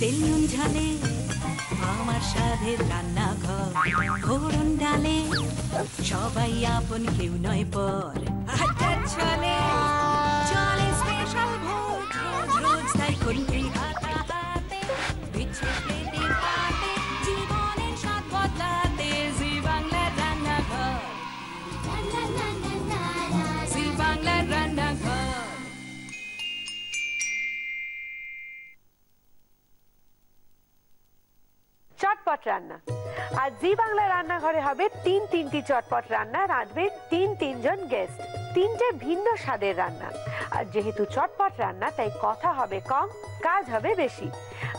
তেল নুন ঝালে আমার স্বাদের রান্নাঘর, ফোড়ন ডালে সবাই আপন, কেউ নয় পর। আড্ডার ছলে চলে স্পেশাল ভোজ, রোজ রোজ তাই খুন্তি হাতাহাতে, বিচ্ছে প্লেটে পাতে, জীবনের স্বাদ বদলাতে। জি বাংলার রান্নাঘর, জি বাংলার রান্নাঘর। চটপট রান্না। আর জি বাংলা রান্নাঘরে হবে তিনটি চটপট রান্না, রাঁধবেন তিনজন গেস্ট, তিনটে ভিন্ন স্বাদের রান্না। আর যেহেতু চটপট রান্না তাই কথা হবে কম, কাজ হবে বেশি।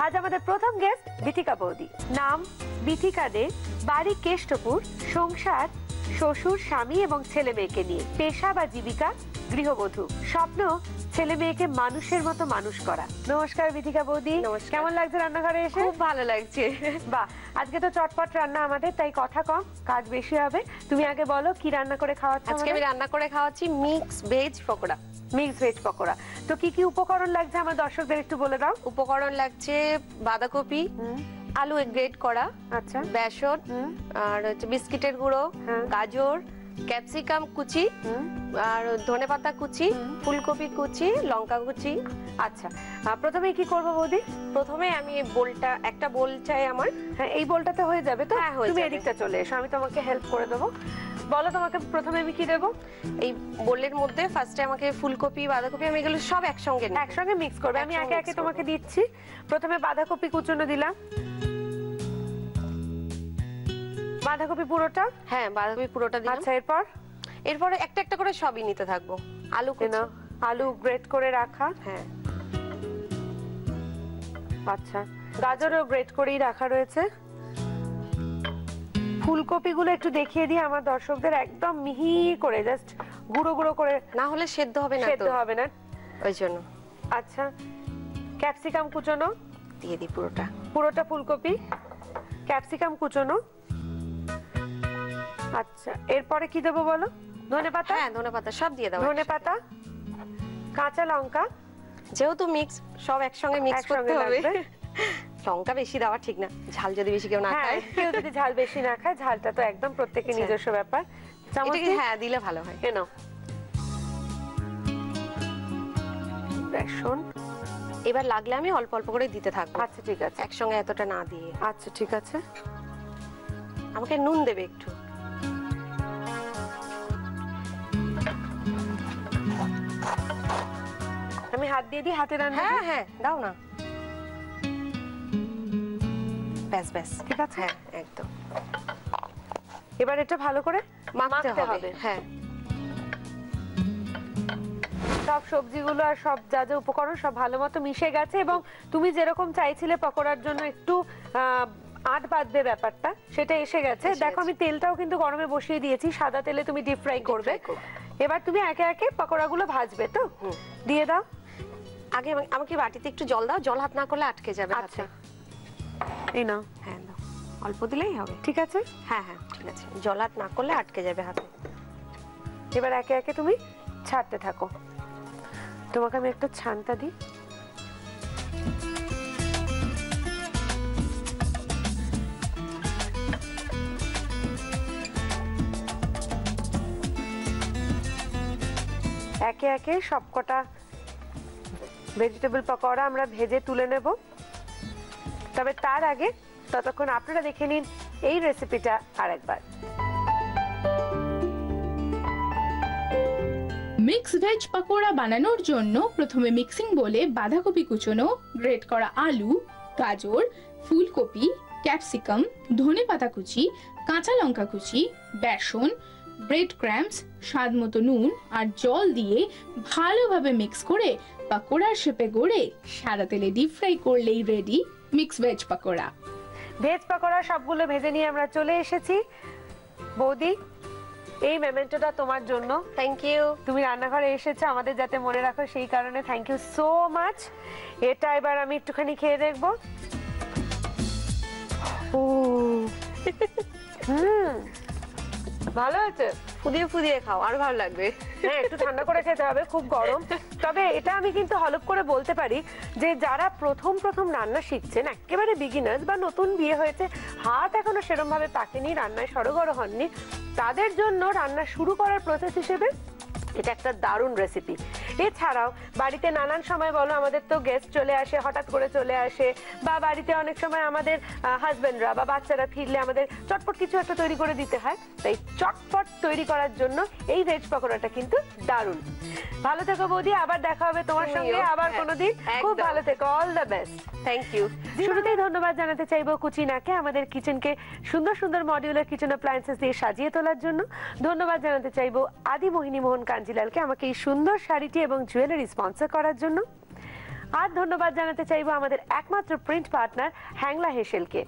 আজ আমাদের প্রথম গেস্ট বিথিকা বৌদি। নাম বিথিকা দে, বাড়ি কেষ্টপুর, সংসার শ্বশুর, স্বামী এবং ছেলে মেয়েকে নিয়ে, পেশা বা জীবিকা গৃহবধূ, স্বপ্ন ছেলে মেয়েকে মানুষের মতো মানুষ করা। নমস্কার বিথিকা বৌদি, কেমন লাগছে রান্নাঘরে এসে? খুব ভালো লাগছে। বাহ, আজকে তো চটপট রান্না আমাদের, তাই কথা কম কাজ বেশি হবে। তুমি আগে বলো কি রান্না করে খাওয়াচ্ছ? আজকে আমি রান্না করে খাওয়াচ্ছি mix veg pakora. Mix veg pakora. তো কি কি উপকরণ লাগছে আমার দর্শকদের একটু বলে দাও। উপকরণ লাগছে বাঁধাকপি, আলু গ্রেট করা, আচ্ছা, বেসন, আর হচ্ছে বিস্কিটের গুঁড়ো, গাজর, ক্যাপসিকাম কুচি, আর ধনেপাতা কুচি, ফুলকপি কুচি, লঙ্কা কুচি। আচ্ছা, প্রথমে কি করব বৌদি? প্রথমে আমি বোলটা, একটা বোল চাই আমার। হ্যাঁ, এই বোলটাতে হয়ে যাবে তো? হ্যাঁ, হয়ে তুমি যাবে। এদিকটা চলে এসো, আমি তোমাকে হেল্প করে দেবো। বলো তোমাকে প্রথমে আমি কি দেবো? এই বোলের মধ্যে ফার্স্টে আমাকে ফুলকপি, বাঁধাকপি, আমি এগুলো সব একসঙ্গে নিই, একসঙ্গে মিক্স করবে। আমি একে একে তোমাকে দিচ্ছি। প্রথমে বাঁধাকপি কুচনো দিলাম। বাঁধাকপি পুরোটা? হ্যাঁ, বাঁধাকপি পুরোটা দিলাম। আচ্ছা, এরপরে একটা একটা করে সবই নিতে থাকবো। আলু কুচি, আলু গ্রেট করে রাখা। হ্যাঁ, আচ্ছা, গাজরও গ্রেট করেই রাখা রয়েছে। ফুলকপিগুলো একটু দেখিয়ে দিই আমার দর্শকদের, একদম মিহি করে, জাস্ট গুঁড়ো গুঁড়ো করে, না হলে সেদ্ধ হবে না, সেদ্ধ হবে না ওই জন্য। আচ্ছা, ক্যাপসিকাম কুচনো দিয়ে দিই পুরোটা। পুরোটা ফুলকপি, ক্যাপসিকাম কুচনো। আচ্ছা, এরপরে কি দেবো বলো? ধনেপাতা? হ্যাঁ, ধনেপাতা সব দিয়ে দাও। ধনেপাতা, কাঁচা লঙ্কা, যেহেতু মিক্স, সব একসঙ্গে মিক্স করতে হবে। লঙ্কা বেশি দেওয়া ঠিক না, ঝাল যদি বেশি কেউ না খায়। কেউ যদি ঝাল বেশি না খায়, ঝালটা তো একদম প্রত্যেকের নিজস্ব ব্যাপার। হ্যাঁ, দিলে ভালো হয়। কেন? বেসন এবার লাগলে আমি অল্প অল্প করে দিতে থাকবো। আচ্ছা, ঠিক আছে, একসঙ্গে এতটা না দিয়ে। আচ্ছা, ঠিক আছে। আমাকে নুন দেবে একটু। আমি হাত দিয়ে দিই, হাতে রান্না? হ্যাঁ হ্যাঁ, দাও না। ব্যাস ব্যাস, ঠিক আছে। হ্যাঁ, একদম। এবার এটা ভালো করে মাখতে হবে। হ্যাঁ, সব সবজিগুলো আর সব যা যা উপকরণ সব ভালো মতো মিশে গেছে, এবং তুমি যেরকম চাইছিলে পকোড়ার জন্য একটু আট বাঁধবে ব্যাপারটা, সেটা এসে গেছে। দেখো, আমি তেলটাও কিন্তু গরমে বসিয়ে দিয়েছি, সাদা তেলে তুমি ডিপ ফ্রাই করবে। এবার তুমি একে একে পকোড়াগুলো ভাজবে তো? দিয়ে দাও। আগে আমাকে বাটিতে একটু জল দাও, জল হাত না করলে আটকে যাবে। আচ্ছা, এই নাও। হ্যাঁ, দাও, অল্প দিলেই হবে। ঠিক আছে। হ্যাঁ হ্যাঁ, ঠিক আছে, জল হাত না করলে আটকে যাবে হাতে। এবার একে একে তুমি ছাড়তে থাকো। তোমাকে আমি একটা ছানটা দিই। একে একে সবকটা ভেজিটেবল পকোড়া আমরা ভেজে তুলে নেব। তবে তার আগে ততক্ষণ আপনারা দেখে নিন এই রেসিপিটা আরেকবার। মিক্স ভেজ পকোড়া বানানোর জন্য প্রথমে মিক্সিং বোলে বাঁধাকপি কুচনো, গ্রেট করা আলু, গাজর, ফুলকপি, ক্যাপসিকাম, ধনেপাতা কুচি, কাঁচা লঙ্কা কুচি, বেসন, ব্রেড ক্রাম্বস, স্বাদমতো নুন আর জল দিয়ে ভালোভাবে মিক্স করে পকোড়ার শেপে গড়ে সাদা তেলে ডিপ ফ্রাই করলেই ready mix veg pakora. Veg pakora সবগুলো ভেজে নিয়ে আমরা চলে এসেছি। বৌদি, এই মেমেন্টোটা তোমার জন্য। Thank you. তুমি রান্নাঘরে এসেছো আমাদের যাতে মনে রাখো, সেই কারণে থ্যাংক ইউ সো মাচ। এটা এবার আমি একটুখানি খেয়ে দেখবো। ভালো আছে? ফুদিয়ে ফুদিয়ে খাও, আর ভালো লাগবে। হ্যাঁ, একটু ঠান্ডা করে খেতে হবে, খুব গরম। তবে এটা আমি কিন্তু হলফ করে বলতে পারি যে যারা প্রথম প্রথম রান্না শিখছেন, একেবারে বিগিনার্স বা নতুন বিয়ে হয়েছে, হাত এখনো সেরকম ভাবে পাকেনি, রান্নায় সড়গড় হননি, তাদের জন্য রান্না শুরু করার প্রসেস হিসেবে এটা একটা দারুণ রেসিপি। এছাড়াও বাড়িতে নানান সময় বলো, আমাদের তো গেস্ট চলে আসে, হঠাৎ করে চলে আসে, বা বাড়িতে অনেক সময় আমাদের হাজবেন্ডরা বা বাচ্চারা ফিরলে আমাদের চটপট কিছু একটা তৈরি করে দিতে হয়। তাই চটপট তৈরি করার জন্য এই ভেজ পকোড়াটা কিন্তু দারুণ। ভালো থেকো বৌদি, আবার দেখা হবে তোমার সঙ্গে আবার কোনোদিন। খুব ভালো থেকো, all the best. Thank you. শুরুতেই ধন্যবাদ জানাতে চাইবো কুচিনাকে আমাদের কিচেনকে সুন্দর সুন্দর মডিউলার কিচেন অ্যাপ্লায়েন্সেস দিয়ে সাজিয়ে তোলার জন্য। ধন্যবাদ জানাতে চাইবো আদি মোহিনী মোহন কাঞ্জিলালকে আমাকে এই সুন্দর শাড়িটি এবং জুয়েলারি স্পন্সর করার জন্য। আর ধন্যবাদ জানাতে চাইবো আমাদের একমাত্র প্রিন্ট পার্টনার হ্যাংলা হেসেলকে।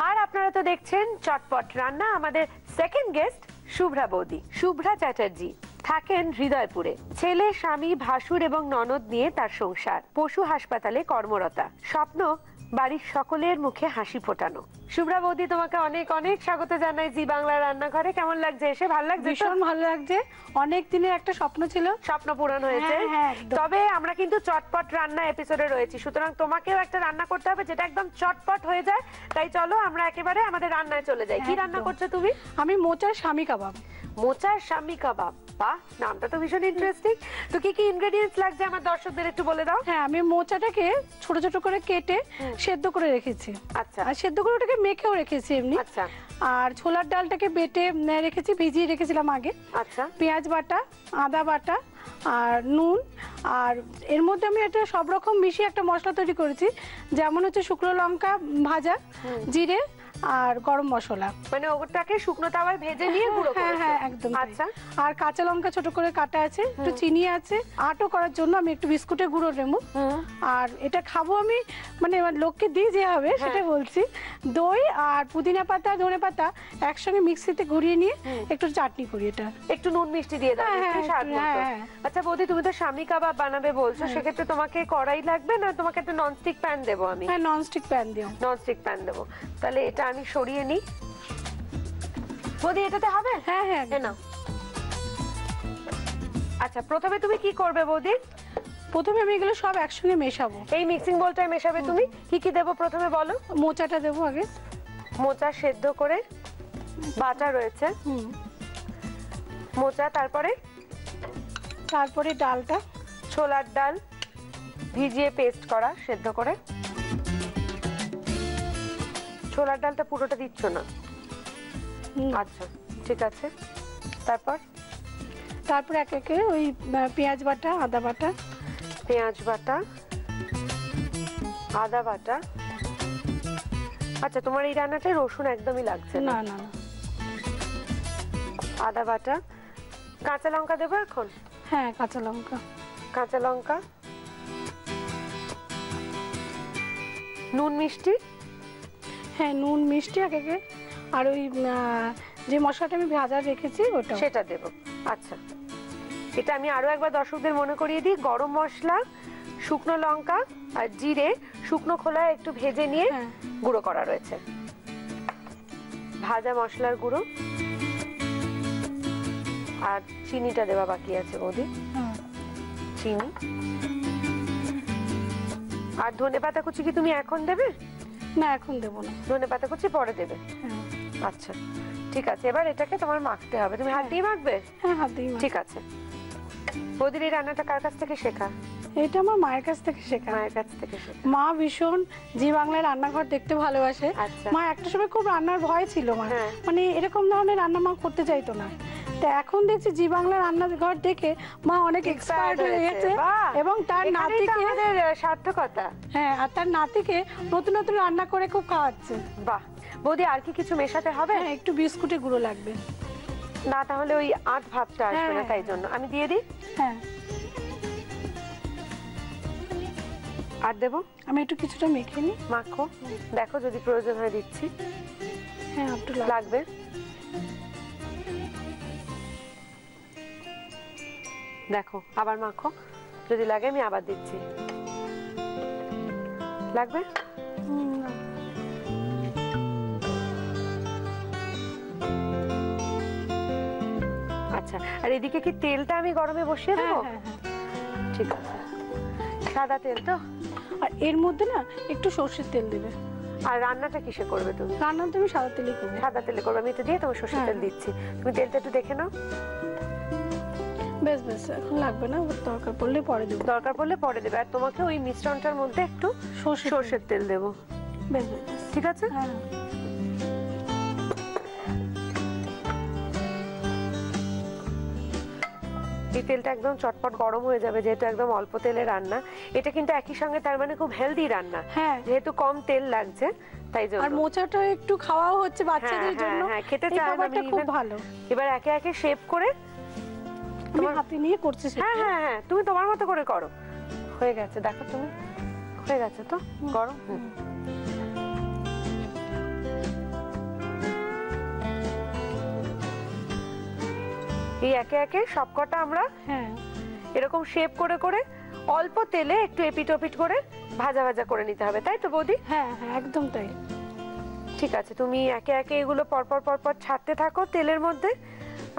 আর আপনারা তো দেখছেন চটপট রান্না। আমাদের সেকেন্ড গেস্ট শুভ্রা বৌদি। শুভ্রা চ্যাটার্জি থাকেন হৃদয়পুরে। ছেলে, স্বামী, ভাসুর এবং ননদ নিয়ে তার সংসার। পশু হাসপাতালে কর্মরতা। স্বপ্ন বাড়ির সকলের মুখে হাসি ফোটানো। শুভ্রা বৌদি, তোমাকে অনেক অনেক স্বাগত জানাই জি বাংলা রান্নাঘরে। কেমন লাগছে এসে? ভালো লাগছে? ভীষণ ভালো লাগছে। অনেক দিনের একটা স্বপ্ন ছিল, স্বপ্ন পূরণ হয়েছে। তবে আমরা কিন্তু চটপট রান্না এপিসোডে রয়েছি, সুতরাং তোমাকেও একটা রান্না করতে হবে যেটা একদম চটপট হয়ে যায়। তাই চলো আমরা একেবারে আমাদের রান্নায় চলে যাই। কি রান্না করছো তুমি? আমি মোচার স্বামী কাবাব। মোচার স্বামী কাবাব, বাহ, নামটা তো ভীষণ ইন্টারেস্টিং। তো কি কি ইনগ্রেডিয়েন্টস লাগছে আমার দর্শকদের একটু বলে দাও। হ্যাঁ, আমি মোচাটাকে ছোট ছোট করে কেটে সেদ্ধ করে রেখেছি। আচ্ছা। আর সেদ্ধ করে ওটাকে মেখেও রেখেছি এমনি। আচ্ছা। আর ছোলার ডালটাকে বেটে রেখেছি, ভিজিয়ে রেখেছিলাম আগে। আচ্ছা। পেঁয়াজ বাটা, আদা বাটা আর নুন। আর এর মধ্যে আমি একটা সব রকম মিশিয়ে একটা মশলা তৈরি করেছি, যেমন হচ্ছে শুকনো লঙ্কা ভাজা, জিরে আর গরম মশলা। মানে ওটাকে শুকনো তাওয়ায় ভেজে নিয়ে গুঁড়ো করেছো? হ্যাঁ, একদম। আচ্ছা। আর কাঁচা লঙ্কা ছোট করে কাটা আছে, একটু চিনি আছে। আটো করার জন্য আমি একটু বিস্কুটের গুঁড়ো নেবো। আর এটা খাবো আমি, মানে লোককে দিয়ে যে হবে সেটা বলছি। দই আর পুদিনা পাতা, ধনে পাতা একসঙ্গে মিক্সিতে ঘুরিয়ে নিয়ে একটু চাটনি করি। এটা একটু নুন মিষ্টি দিয়ে দাও, একটু স্বাদ মতো। আচ্ছা বৌদি, তুমি তো স্বামী কাবাব বানাবে বলছো, সেক্ষেত্রে তোমাকে কড়াই লাগবে না তোমাকে একটা ননস্টিক প্যান দেবো আমি? হ্যাঁ, ননস্টিক প্যান দিও। ননস্টিক প্যান দেবো। তাহলে এটা আমি সরিয়ে নিই। বৌদি এটাতে হবে? হ্যাঁ হ্যাঁ, নাও। আচ্ছা, প্রথমে তুমি কি করবে বৌদি? প্রথমে আমি এগুলো সব একসঙ্গে মেশাবো। এই মিক্সিং বোলটায় মেশাবে তুমি। কি কি দেবো প্রথমে বলো? মোচাটা দেবো আগে। মোচা সেদ্ধ করে বাটা রয়েছে। মোচা, তারপরে ডালটা, ছোলার ডাল ভিজিয়ে পেস্ট করা, সেদ্ধ করে। ছোলার ডালটা পুরোটা দিচ্ছ না? আচ্ছা, ঠিক আছে। তারপর একে একে ওই পেঁয়াজ বাটা, আদা বাটা। পেঁয়াজ বাটা, আদা বাটা। আচ্ছা, তোমার এই রান্নাটায় রসুন একদমই লাগছে না? না না। আদা বাটা, কাঁচা লঙ্কা দেবো এখন? হ্যাঁ, কাঁচা লঙ্কা। কাঁচা লঙ্কা, নুন মিষ্টি। হ্যাঁ, নুন মিষ্টি আগে। আর ওই যে মশলাটা আমি ভাজা রেখেছি ওটা, সেটা দেবো। আচ্ছা, এটা আমি আরো একবার দর্শকদের মনে করিয়ে দিই। গরম মশলা, শুকনো লঙ্কা আর জিরে শুকনো খোলায় একটু ভেজে নিয়ে গুঁড়ো করা রয়েছে। ভাজা মশলার গুঁড়ো আর চিনিটা দেওয়া বাকি আছে বৌদি। চিনি আর ধনেপাতা কুচি কি তুমি এখন দেবে? না, এখন দেবো না, ধনেপাতা কুচি পরে দেবে। আচ্ছা, ঠিক আছে। এবার এটাকে তোমার মাখতে হবে। তুমি হাত দিয়ে মাখবে? হ্যাঁ, হাত দিয়ে। ঠিক আছে। বৌদির এই রান্নাটা কার কাছ থেকে শেখা? এটা আমার মায়ের কাছ থেকে শেখা। মায়ের কাছ থেকে শেখা। মা ভীষণ জি বাংলার রান্নাঘর দেখতে ভালোবাসে। মা একটা সময় খুব রান্নার ভয় ছিল, মা মানে এরকম ধরনের রান্না মা করতে চাইতো না। তো এখন দেখছি জি বাংলার রান্নাঘর দেখে মা অনেক এক্সপার্ট হয়ে গেছে এবং তার নাতিকে আমাদের সার্থকতা। হ্যাঁ, আর তার নাতিকে নতুন নতুন রান্না করে খুব খাওয়াচ্ছে। বাহ। বৌদি, আর কি কিছু মেশাতে হবে? হ্যাঁ, একটু বিস্কুটের গুঁড়ো লাগবে। না, তাহলে ওই আধ ভাবটা আসবে না, তাই জন্য আমি দিয়ে দিই। হ্যাঁ, আর দেবো? আমি একটু কিছুটা মেখে নিই। মাখো, দেখো যদি প্রয়োজন হয় দিচ্ছি। হ্যাঁ, একটু লাগবে। দেখো, আবার মাখো, যদি লাগে আমি আবার দিচ্ছি। লাগবে? আচ্ছা, আর এদিকে কি তেলটা আমি গরমে বসিয়ে দেবো? হ্যাঁ হ্যাঁ হ্যাঁ। ঠিক আছে, সাদা তেল তো? আর এর মধ্যে না একটু সর্ষের তেল দেবে। আর রান্নাটা কিসে করবে তুমি? রান্না তুমি সাদা তেলই করবে। সাদা তেলে করবে, আমি তো দিয়ে তোমার সর্ষের তেল হ্যাঁ। দিচ্ছি, তুমি তেলটা একটু দেখে নাও। বেশ বেশ, এখন লাগবে না, দরকার পড়লে পরে দেবো। দরকার পড়লে পরে দেবে। আর তোমাকে ওই মিশ্রণটার মধ্যে একটু সর্ষের তেল দেবো। বেশ বেশ, ঠিক আছে? হ্যাঁ। এই তেলটা একদম চটপট গরম হয়ে যাবে, যেহেতু একদম অল্প তেলে রান্না। এটা কিন্তু একই সঙ্গে তার মানে খুব হেলদি রান্না, হ্যাঁ। যেহেতু কম তেল লাগছে তাই জন্য। আর মোচাটা একটু খাওয়াও হচ্ছে বাচ্চাদের জন্য। হ্যাঁ, খেতে এই চায় না, খাবারটা খুব ভালো। এবার একে একে শেপ করে তুমি হাতে নিয়ে করছি সেটা। হ্যাঁ হ্যাঁ হ্যাঁ, তুমি তোমার মতো করে করো। হয়ে গেছে, দেখো তুমি, হয়ে গেছে তো গরম। এই একে একে সবকটা আমরা হ্যাঁ এরকম শেপ করে করে অল্প তেলে একটু এপিট ওপিট করে ভাজা ভাজা করে নিতে হবে, তাই তো বৌদি? হ্যাঁ হ্যাঁ, একদম তাই। ঠিক আছে, তুমি একে একে এগুলো পরপর পরপর ছাড়তে থাকো তেলের মধ্যে।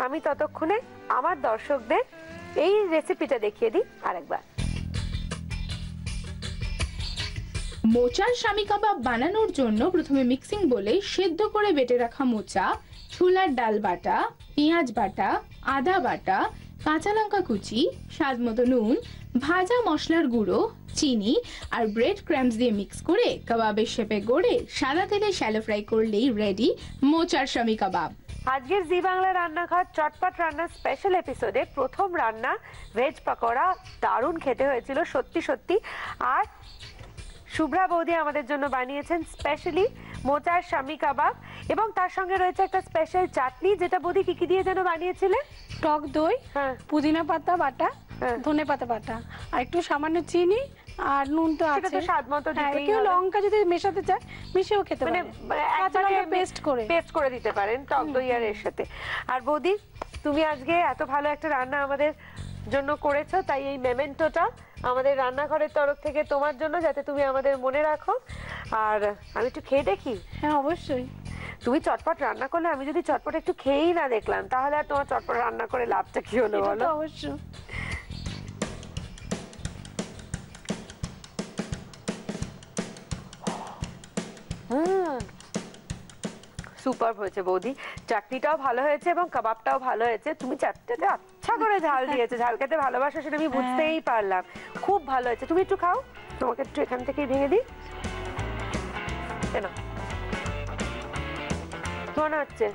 আমি ততক্ষণে আমার দর্শকদের এই রেসিপিটা দেখিয়ে দিই আরেকবার। মোচার স্বামী কাবাব বানানোর জন্য প্রথমে মিক্সিং বলে সেদ্ধ করে বেটে রাখা মোচা, ছোলার ডাল বাটা, পেঁয়াজ বাটা, আদা বাটা, কাঁচা লঙ্কা কুচি, স্বাদ মতো নুন, ভাজা মশলার গুঁড়ো, চিনি আর ব্রেড ক্রাম্বস দিয়ে মিক্স করে কাবাবের শেপে গড়ে সাদা তেলে শ্যালো ফ্রাই করলেই রেডি মোচার স্বামী কাবাব। আজকের জি বাংলা রান্নাঘর চটপট রান্নার স্পেশাল এপিসোডে প্রথম রান্না ভেজ পাকোড়া দারুণ খেতে হয়েছিল সত্যি সত্যি। আর শুভ্রা বৌদি আমাদের জন্য বানিয়েছেন স্পেশালি মোচার স্বামী কাবাব, এবং তার সঙ্গে রয়েছে একটা স্পেশাল চাটনি, যেটা বৌদি কি কি দিয়ে যেন বানিয়েছিলে? টক দই, হ্যাঁ। পুদিনা পাতা বাটা, হ্যাঁ। ধনে পাতা বাটা, আর একটু সামান্য চিনি আর নুন তো সেটা আছে। তো স্বাদ মতো হ্যাঁ, দিতেই কেউ হবে। লঙ্কা যদি মেশাতে চায় মিশিয়েও খেতে মানে পারে, কাঁচা লঙ্কা পেস্ট করে। পেস্ট করে দিতে পারেন টক দই আর এর সাথে। আর বৌদি, তুমি আজকে এত ভালো একটা রান্না আমাদের জন্য করেছো, তাই এই মেমেন্টোটা আমাদের রান্নাঘরের তরফ থেকে তোমার জন্য, যাতে তুমি আমাদের মনে রাখো। আর আমি একটু খেয়ে দেখি। হ্যাঁ অবশ্যই। তুমি চটপট রান্না করলে আমি যদি চটপট একটু খেয়েই না দেখলাম, তাহলে আর তোমার চটপট রান্না করে লাভটা কি হলো এটা বলো? তো অবশ্যই। সুপার হয়েছে বৌদি, চাটনিটাও ভালো হয়েছে এবং কাবাবটাও ভালো হয়েছে। তুমি চাটনিতে আচ্ছা করে ঝাল দিয়েছো, ঝাল খেতে ভালোবাসো সেটা আমি বুঝতেই পারলাম। খুব ভালো হয়েছে। তুমি একটু খাও, তোমাকে একটু এখান থেকেই ভেঙে দিই। মনে হচ্ছে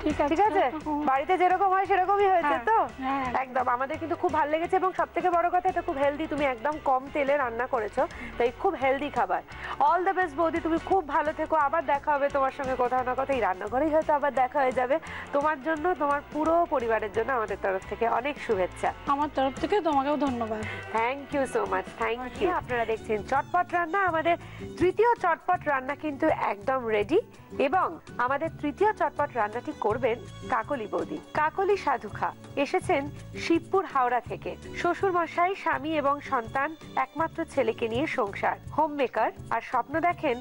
ঠিক আছে, ঠিক আছে? বাড়িতে যেরকম হয় সেরকমই হয়েছে হ্যাঁ, তো? হ্যাঁ। একদম, আমাদের কিন্তু খুব ভালো লেগেছে। এবং সব থেকে বড় কথা, এটা খুব হেলদি, তুমি একদম কম তেলে রান্না করেছো, তাই খুব হেলদি খাবার। অল দ্য বেস্ট বৌদি, তুমি খুব ভালো থেকো। আবার দেখা হবে তোমার সঙ্গে কোথাও না কোথাও, এই রান্নাঘরেই হয়তো আবার দেখা হয়ে যাবে। তোমার জন্য, তোমার পুরো পরিবারের জন্য আমাদের তরফ থেকে অনেক শুভেচ্ছা। আমার তরফ থেকে তোমাকেও ধন্যবাদ। Thank you so much, thank you. আপনারা দেখছেন চটপট রান্না। আমাদের তৃতীয় চটপট রান্না কিন্তু একদম রেডি, এবং আমাদের তৃতীয় চটপট রান্নাটি করবেন কাকলি বৌদি। কাকলি সাধুখা এসেছেন শিবপুর হাওড়া থেকে। শ্বশুর মশাই, স্বামী এবং সন্তান, একমাত্র ছেলেকে নিয়ে সংসার, হোম মেকার, আর স্বপ্ন দেখেন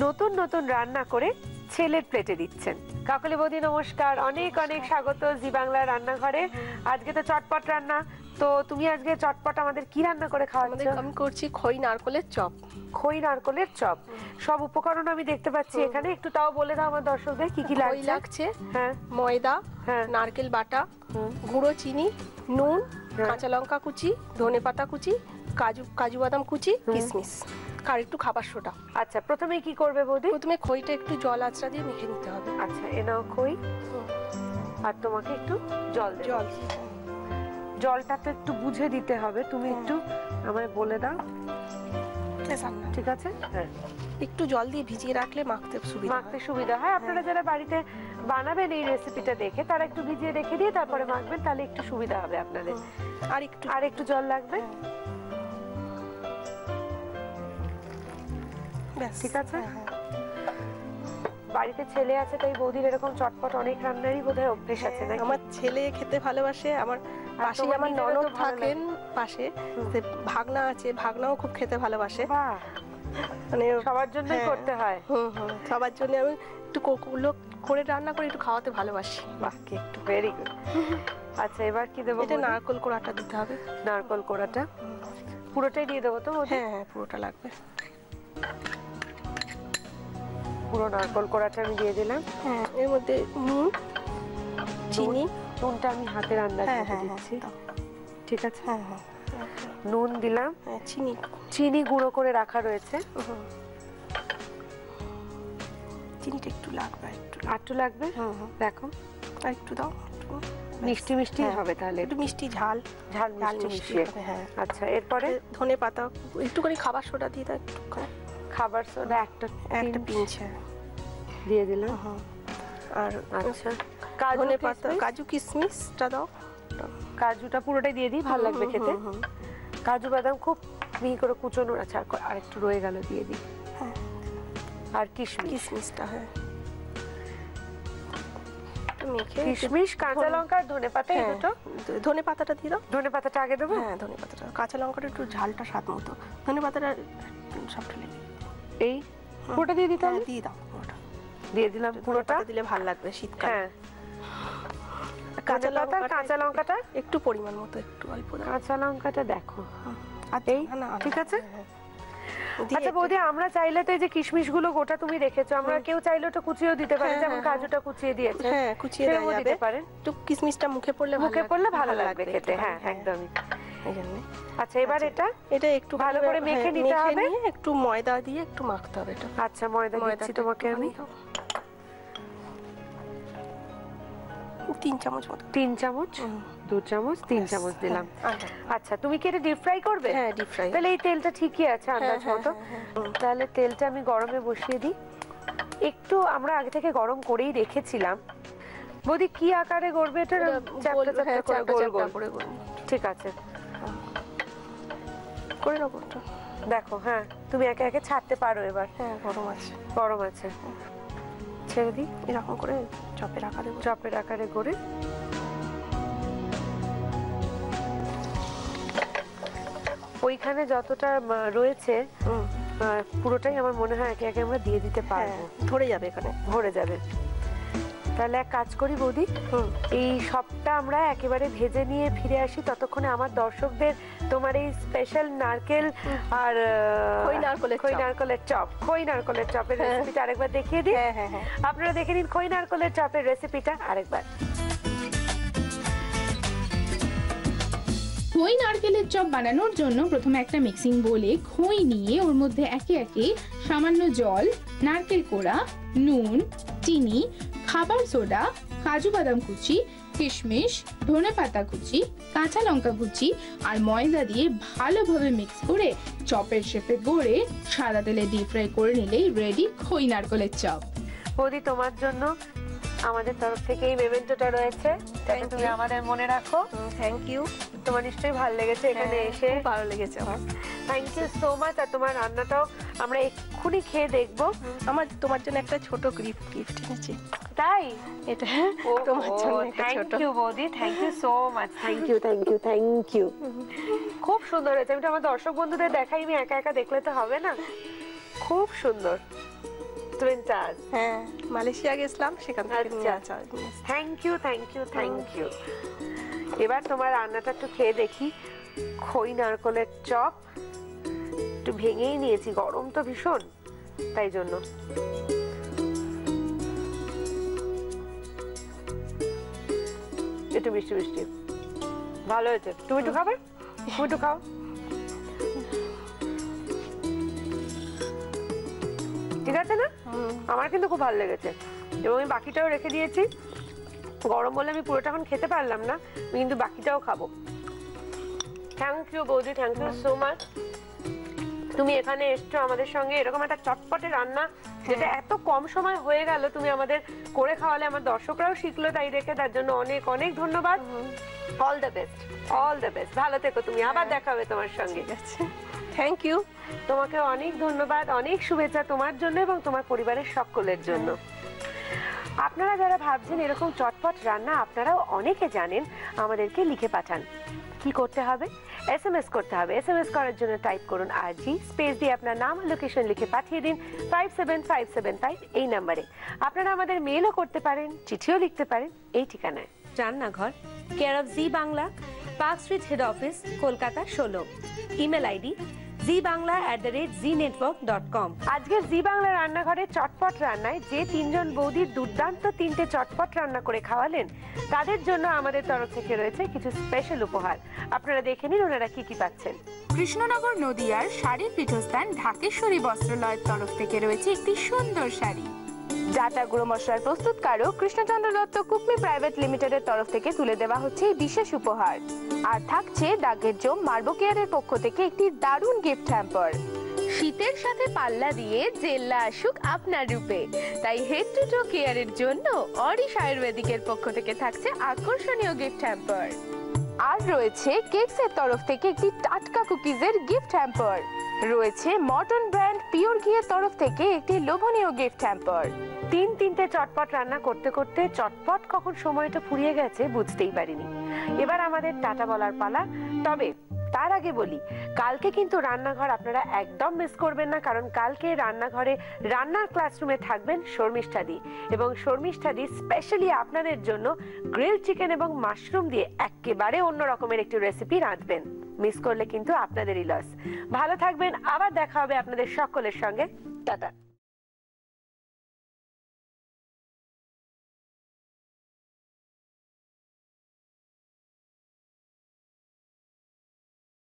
নতুন নতুন রান্না করে ছেলের প্লেটে দিচ্ছেন। কাকলি বৌদি নমস্কার, অনেক অনেক স্বাগত জি বাংলা রান্নাঘরে। আজকে তো চটপট রান্না, তো তুমি আজকে চটপট আমাদের কি রান্না করে খাওয়াচ্ছো? আমি করছি খই নারকলের চপ। খই নারকলের চপ, সব উপকরণ আমি দেখতে পাচ্ছি এখানে। একটু তাও বলে দাও আমার দর্শকদের কি কি খই লাগছে। লাগছে, হ্যাঁ ময়দা, হ্যাঁ নারকেল বাটা, গুঁড়ো চিনি, নুন, হ্যাঁ। কাঁচা লঙ্কা কুচি, ধনেপাতা কুচি, কাজু বাদাম কুচি, কিশমিশ, আর একটু খাবার সোডা। আচ্ছা, প্রথমে কি করবে বৌদি? প্রথমে খইটা একটু জল আঁচড়া দিয়ে মেখে নিতে হবে। আচ্ছা, এ নাও খই, আর তোমাকে একটু জল দেব। জল জলটা তো একটু বুঝে দিতে হবে, তুমি একটু আমায় বলে দাও, ঠিক আছে? হ্যাঁ, একটু জল দিয়ে ভিজিয়ে রাখলে মাখতে সুবিধা মাখতে হয়। সুবিধা হয়। আপনারা যারা বাড়িতে বানাবেন এই রেসিপিটা দেখে, তারা একটু ভিজিয়ে রেখে দিয়ে তারপরে মাখবেন, তাহলে একটু সুবিধা হবে আপনাদের। আর একটু জল লাগবে, ব্যাস, ঠিক আছে? হ্যাঁ, হ্যাঁ। বাড়িতে ছেলে আছে, তাই বৌদির এরকম চটপট অনেক রান্নারই বোধহয় অভ্যেস আছে নাকি? আমার ছেলে খেতে ভালোবাসে, আমার পাশে তোমার আমার নিজেরও তো ননদ ভালো থাকেন পাশে, যে ভাগনা আছে, ভাগনাও খুব খেতে ভালোবাসে। বাহ, মানে সবার জন্যই হ্যাঁ। করতে হয়। সবার জন্য আমি একটু করে রান্না করে একটু খাওয়াতে ভালোবাসি। বাহ, কি একটু ভেরি গুড। আচ্ছা, এবার কি দেবো? এটা নারকেল কোড়াটা দিতে হবে। নারকেল কোড়াটা পুরোটাই দিয়ে দেবো তো? হ্যাঁ হ্যাঁ, পুরোটা লাগবে। পুরো নারকেল কোড়াটা আমি দিয়ে দিলাম। হ্যাঁ, এর মধ্যে নুন, চিনি। নুনটা আমি হাতের আন্দাজে হ্যাঁ হ্যাঁ দিচ্ছি। দাও। ঠিক আছে, হ্যাঁ হ্যাঁ, নুন দিলাম। হ্যাঁ, চিনি। চিনি গুঁড়ো করে রাখা রয়েছে। চিনিটা একটু লাগবে, একটু লাগবে। দেখো, আর একটু দাও। মিষ্টি মিষ্টি হবে তাহলে, একটু মিষ্টি ঝাল ঝাল ঝাল মিষ্টি মিষ্টি মিশিয়ে। হবে, হ্যাঁ। আচ্ছা, এরপরে ধনে পাতা, একটুখানি খাবার সোডা দিয়ে দাও, একটুখানি খাবার সোডা একটা পিঞ্চ দিয়ে দিলাম। আর আচ্ছা, ধনে পাতা, কাজু কিশমিশটা দাও। কাজুটা পুরোটাই দিয়ে দিই, ভালো লাগবে খেতে। কাজু বাদাম খুব মিহি করে কুচোনো। আচ্ছা, আর একটু রয়ে গেল, দিয়ে দিই। হ্যাঁ, আর কিশমিশটা, হ্যাঁ, মেখে কিশমিশ, কাঁচা লঙ্কা আর ধনে পাতা, এই দুটো। ধনে পাতাটা দিয়ে দাও। ধনে পাতাটা আগে দেবো? হ্যাঁ, ধনে পাতাটা। কাঁচা লঙ্কাটা একটু ঝালটা স্বাদ মতো, ধনে পাতাটা সবটা লেগে। এই পুরোটা দিয়ে দিতে হবে? দিয়ে দাও পুরোটা। দিয়ে দিলাম পুরোটা। দিলে ভালো লাগবে শীতকালে। হ্যাঁ, কাঁচা লঙ্কাটা একটু পরিমাণ মতো, একটু অল্প দাও। কাঁচা লঙ্কাটা দেখো। এই ঠিক আছে। দিয়ে আচ্ছা বৌদি, আমরা চাইলে তো এই যে কিশমিশ গুলো গোটা তুমি রেখেছো, আমরা কেউ চাইলে ওটা কুচিয়েও দিতে পারি, যেমন কাজুটা কুচিয়ে দিয়েছে। হ্যাঁ, কুচিয়ে দেওয়া যাবে। দিতে পারেন। একটু কিশমিশটা মুখে পড়লে ভালো লাগবে খেতে। হ্যাঁ, একদমই। এই জন্য। আচ্ছা, এবার এটা একটু ভালো করে মেখে নিতে হবে। একটু ময়দা দিয়ে একটু মাখতে হবে এটা। আচ্ছা, ময়দা দিচ্ছি তোমাকে আমি 3 চামচ মতো। 3 চামচ, 2 চামচ, 3 চামচ দিলাম। আচ্ছা, তুমি কি এটা ডিপ ফ্রাই করবে? হ্যাঁ, ডিপ ফ্রাই। তাহলে এই তেলটা ঠিকই আছে আন্দাজ মতো। তাহলে তেলটা আমি গরমে বসিয়ে দিই। একটু আমরা আগে থেকে গরম করেই রেখেছিলাম। বৌদি, কি আকারে গড়বে এটা? চ্যাপটা চ্যাপটা করে গোল। ঠিক আছে, করে নাও পুরোটা। দেখো, হ্যাঁ, তুমি একে একে ছাড়তে পারো এবার। হ্যাঁ, গরম আছে। গরম আছে, ছেড়ে দিই। এরকম করে চপের আকারে করে। ওইখানে যতটা রয়েছে পুরোটাই আমার মনে হয় একে একে আমরা দিয়ে দিতে পারবো। ধরে যাবে, এখানে ভরে যাবে। তাহলে এক কাজ করি বৌদি, এই সবটা আমরা একেবারে ভেজে নিয়ে ফিরে আসি। ততক্ষণে আমার দর্শকদের তোমার এই স্পেশাল নারকেল আর খই নারকেলের চপের রেসিপিটা আরেকবার দেখিয়ে দিই। আপনারা দেখে নিন খই নারকেলের চপের রেসিপিটা আরেকবার। খই নারকেলের চপ বানানোর জন্য প্রথমে একটা মিক্সিং বোলে খই নিয়ে ওর মধ্যে একে একে সামান্য জল, নারকেল কোড়া, নুন, চিনি, খাবার সোডা, কাজু বাদাম কুচি, কিশমিশ, ধনেপাতা কুচি, কাঁচা লঙ্কা কুচি আর ময়দা দিয়ে ভালোভাবে মিক্স করে চপের শেপে গড়ে সাদা তেলে ডিপ ফ্রাই করে নিলেই রেডি খই নারকেলের চপ। বৌদি, তোমার জন্য আমাদের তরফ থেকে এই মেমেন্টোটা রয়েছে, যাতে তুমি আমাদের মনে রাখো। Thank you. তোমার নিশ্চয়ই ভালো লেগেছে এখানে এসে? ভালো লেগেছে আমার। Thank you so much. আর তোমার রান্নাটাও আমরা এক্ষুনি খেয়ে দেখবো। আমার তোমার জন্য একটা ছোট গিফট এনেছি। তাই? এটা তোমার জন্য একটা ছোট। থ্যাংক ইউ বৌদি, thank you so much. Thank you. খুব সুন্দর হয়েছে। আমি তো আমার দর্শক বন্ধুদের দেখাই, আমি একা একা দেখলে তো হবে না। খুব সুন্দর। হ্যাঁ, মালয়েশিয়া গেছিলাম, সেখান থেকে নিয়ে আসা। Thank you. এবার তোমার রান্নাটা একটু খেয়ে দেখি। খই নারকেলের চপ একটু ভেঙেই নিয়েছি, গরম তো ভীষণ, তাই জন্য। একটু মিষ্টি মিষ্টি ভালো হয়েছে। তুমি একটু খাবে? তুমি একটু খাও। ঠিক আছে না? আমার কিন্তু খুব ভালো লেগেছে এবং আমি বাকিটাও রেখে দিয়েছি। গরম বলে আমি পুরোটা এখন খেতে পারলাম না, আমি কিন্তু বাকিটাও খাবো। থ্যাংক ইউ বৌদি, থ্যাংক ইউ সো মাচ। তুমি এখানে এসছো আমাদের সঙ্গে, এরকম একটা চটপটে রান্না যেটা এত কম সময় হয়ে গেল তুমি আমাদের করে খাওয়ালে, আমার দর্শকরাও শিখলো তাই দেখে, তার জন্য অনেক অনেক ধন্যবাদ। All the best, all the best. ভালো থেকো তুমি, আবার দেখা হবে তোমার সঙ্গে। Thank you. তোমাকে অনেক ধন্যবাদ, অনেক শুভেচ্ছা তোমার জন্য এবং তোমার পরিবারের সকলের জন্য। আপনারা যারা ভাবছেন এরকম চটপট রান্না আপনারাও অনেকে জানেন, আমাদেরকে লিখে পাঠান। কি করতে হবে? SMS করতে হবে। SMS করার জন্য টাইপ করুন RG স্পেস দিয়ে আপনার নাম আর লোকেশন লিখে পাঠিয়ে দিন 57575 এই নম্বরে। আপনারা আমাদের মেলও করতে পারেন, চিঠিও লিখতে পারেন এই ঠিকানায়। রান্নাঘর, care of G Bangla, park street head office, Kolkata 16। Email ID zbangla@znetwork.com। আজকের জি বাংলা রান্নাঘরে চটপট রান্নায় যে তিনজন বৌদির দুর্দান্ত তিনটে চটপট রান্না করে খাওয়ালেন তাদের জন্য আমাদের তরফ থেকে রয়েছে কিছু স্পেশাল উপহার। আপনারা দেখে নিন ওনারা কি কি পাচ্ছেন। কৃষ্ণনগর নদিয়ার শাড়ির পীঠস্থান ঢাকেশ্বরী বস্ত্রালয়ের তরফ থেকে রয়েছে একটি সুন্দর শাড়ি। ডাটা গুঁড়ো মশলার প্রস্তুতকারক কৃষ্ণচন্দ্র দত্ত কুকমি প্রাইভেট লিমিটেডের তরফ থেকে তুলে দেওয়া হচ্ছে এই বিশেষ উপহার। আর থাকছে দাগের জম মার্বো কেয়ারের পক্ষ থেকে একটি দারুণ গিফট হ্যাম্পার। শীতের সাথে পাল্লা দিয়ে জেল্লা আসুক আপনার রূপে, তাই হেড টু টো কেয়ারের জন্য অরিশ আয়ুর্বেদিকের পক্ষ থেকে থাকছে আকর্ষণীয় গিফট হ্যাম্পার। আর রয়েছে কেকসের তরফ থেকে একটি টাটকা কুকিজের গিফট হ্যাম্পার। রয়েছে মর্টন ব্র্যান্ড পিওর ঘিয়ের তরফ থেকে একটি লোভনীয় গিফট হ্যাম্পার। তিনটে চটপট রান্না করতে করতে চটপট কখন সময়টা ফুরিয়ে গেছে বুঝতেই পারিনি। এবার আমাদের টাটা বলার পালা। তবে তার আগে বলি, কালকে কিন্তু রান্নাঘর আপনারা একদম মিস করবেন না, কারণ কালকে রান্নাঘরে রান্নার ক্লাসরুমে থাকবেন শর্মিষ্ঠা দি, এবং শর্মিষ্ঠা দি স্পেশালি আপনাদের জন্য গ্রিল চিকেন এবং মাশরুম দিয়ে একেবারে অন্য রকমের একটি রেসিপি রাঁধবেন। মিস করলে কিন্তু আপনাদেরই লস। ভালো থাকবেন, আবার দেখা হবে আপনাদের সকলের সঙ্গে। টাটা।